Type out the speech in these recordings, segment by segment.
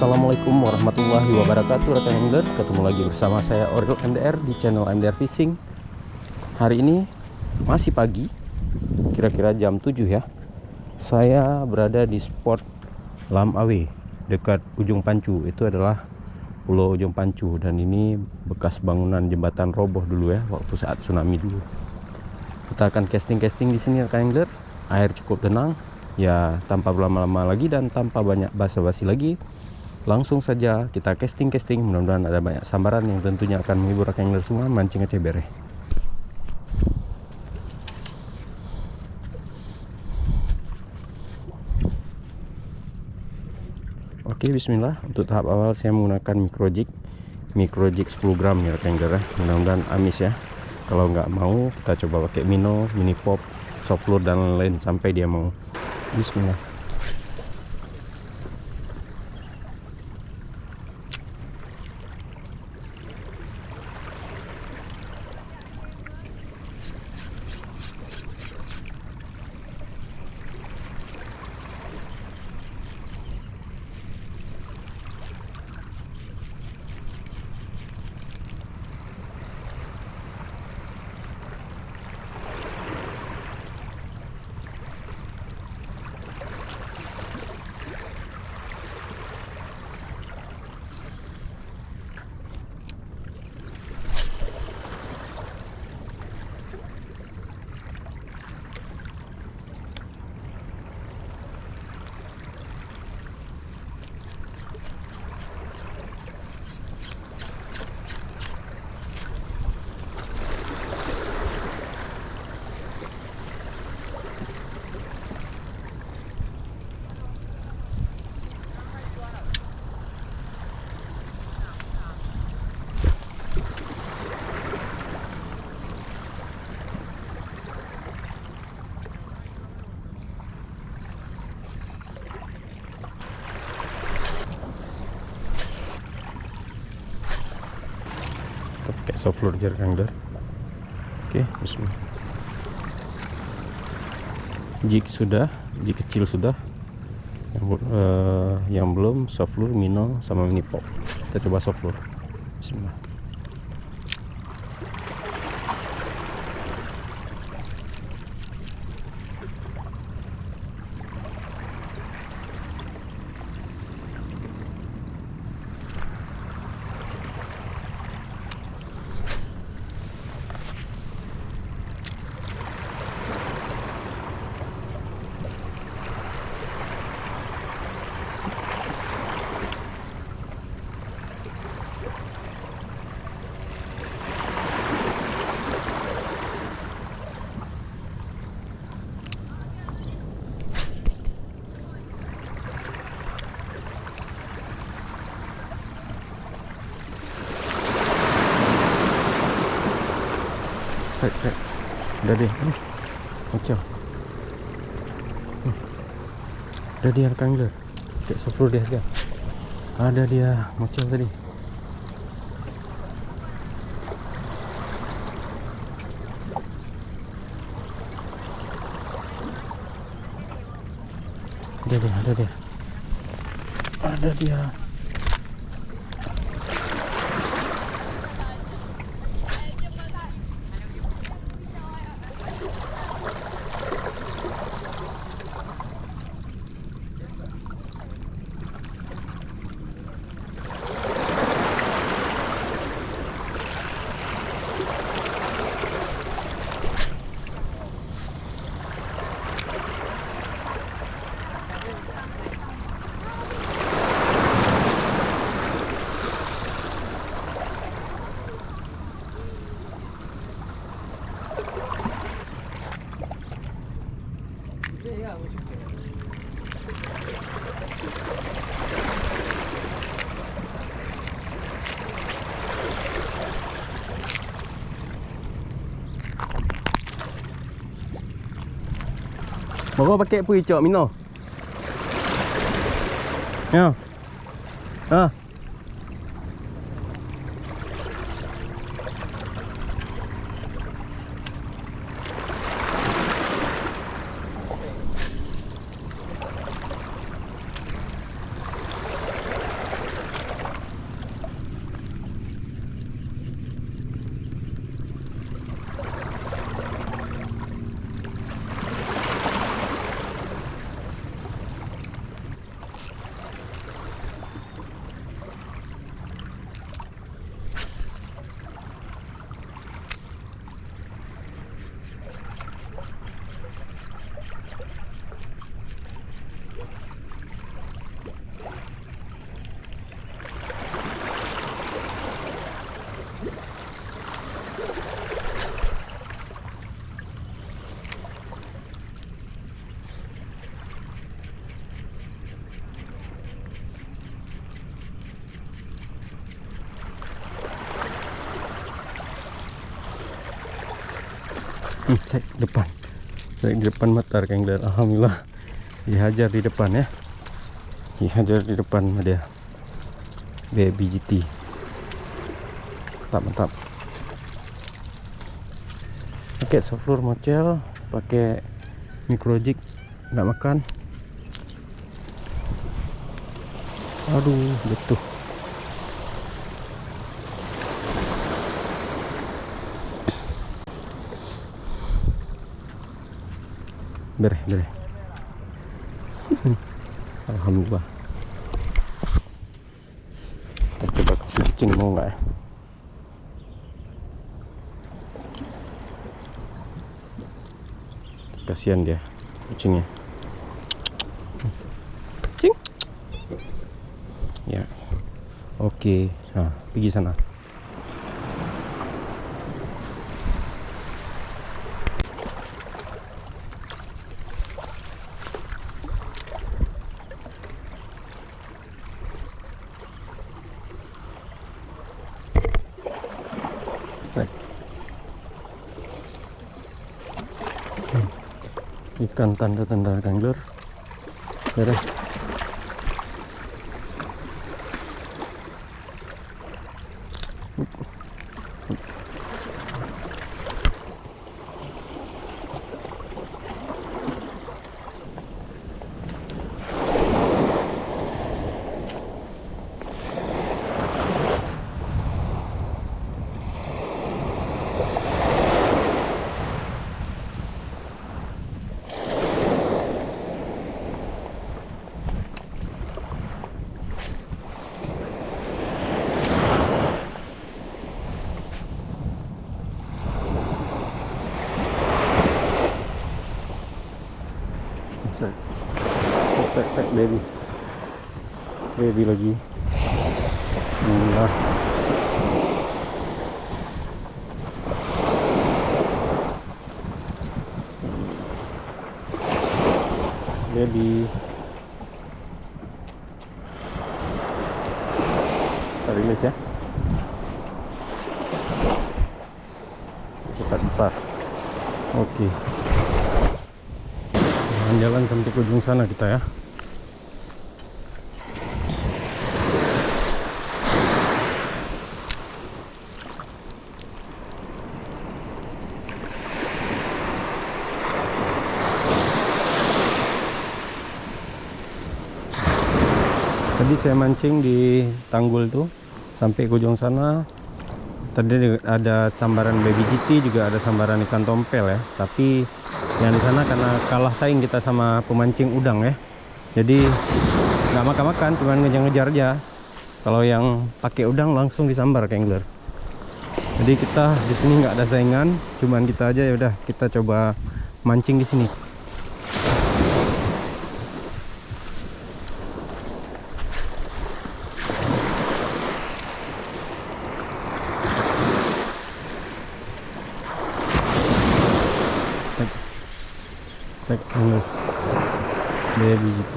Assalamualaikum warahmatullahi wabarakatuh rekan angler. Ketemu lagi bersama saya Orel MDR di channel MDR Fishing. Hari ini masih pagi, kira-kira jam 7 ya. Saya berada di spot Lam Awe dekat Ujung Pancu. Itu adalah Pulau Ujung Pancu, dan ini bekas bangunan jembatan roboh dulu ya, waktu saat tsunami dulu. Kita akan casting di sini rekan angler. Air cukup tenang ya, tanpa berlama-lama lagi dan tanpa banyak basa-basi lagi, langsung saja kita casting. Mudah-mudahan ada banyak sambaran yang tentunya akan menghibur rekan angler semua mancing cebere. Oke, bismillah. Untuk tahap awal saya menggunakan micro jig 10 gram ya rekan angler. Mudah-mudahan amis ya. Kalau nggak mau, kita coba pakai minnow, mini pop, soft lure dan lain-lain sampai dia mau. Bismillah. Pakai soft lure jar angler. Oke, bismillah. Jig sudah, jig kecil sudah. Yang belum soft lure, minnow sama mini pop. Kita coba soft lure. Bismillah. Udah deh, macam udah dia rekan angler. Kayak soft lure dia. Ada dia macam tadi. Ada dia. Baru pakai pui cok minnow. Ya. Ah. Cek depan. Cek di depan mata Kengler. Alhamdulillah dihajar di depan ya. Dihajar di depan dia. Baby GT. Mantap. Pakai software mocel, pakai micro jig, nggak makan. Aduh, jatuh. Bereh. Alhamdulillah. Kita coba kasih kucing, mau nggak ya? Kasihan dia kucingnya. Kucing. Ya. Oke. Nah, pergi sana. Ikan tanda-tanda Kengler. Beres. Sek baby lagi. Alhamdulillah. Baby kita rilis ya, cepat besar. Oke, jalan sampai ke ujung sana kita ya. Tadi saya mancing di tanggul tuh sampai ke ujung sana. Tadi ada sambaran baby GT, juga ada sambaran ikan tompel ya. Tapi yang di sana karena kalah saing kita sama pemancing udang ya. Jadi nggak makan-makan, cuman ngejar-ngejar aja. Kalau yang pakai udang langsung disambar Kengler. Jadi kita di sini nggak ada saingan, cuman kita aja ya udah kita coba mancing di sini. Baby GT.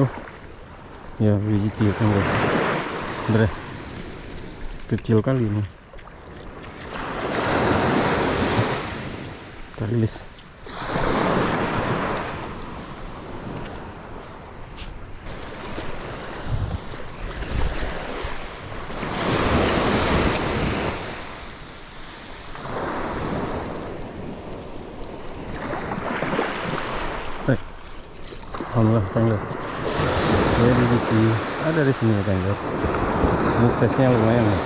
Oh ya, baby GT kan guys. Bener, kecil kali ini. Kita rilis. Alhamdulillah Kengler. Baby GT ada di sini Kengler. Ini size-nya lumayan ya.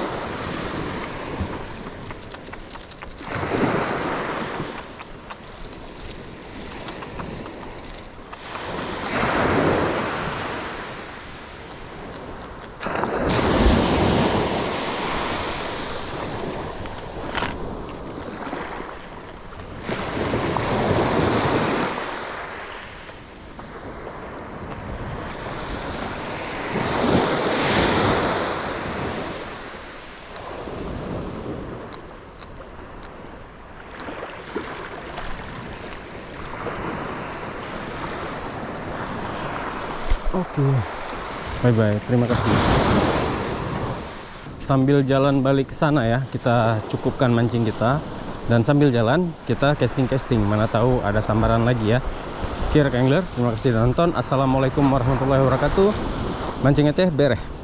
Oke, bye-bye, terima kasih. Sambil jalan balik ke sana ya, kita cukupkan mancing kita. Dan sambil jalan kita casting-casting, mana tahu ada sambaran lagi ya. Oke rekan angler, terima kasih sudah nonton. Assalamualaikum warahmatullahi wabarakatuh. Mancing Aceh bereh.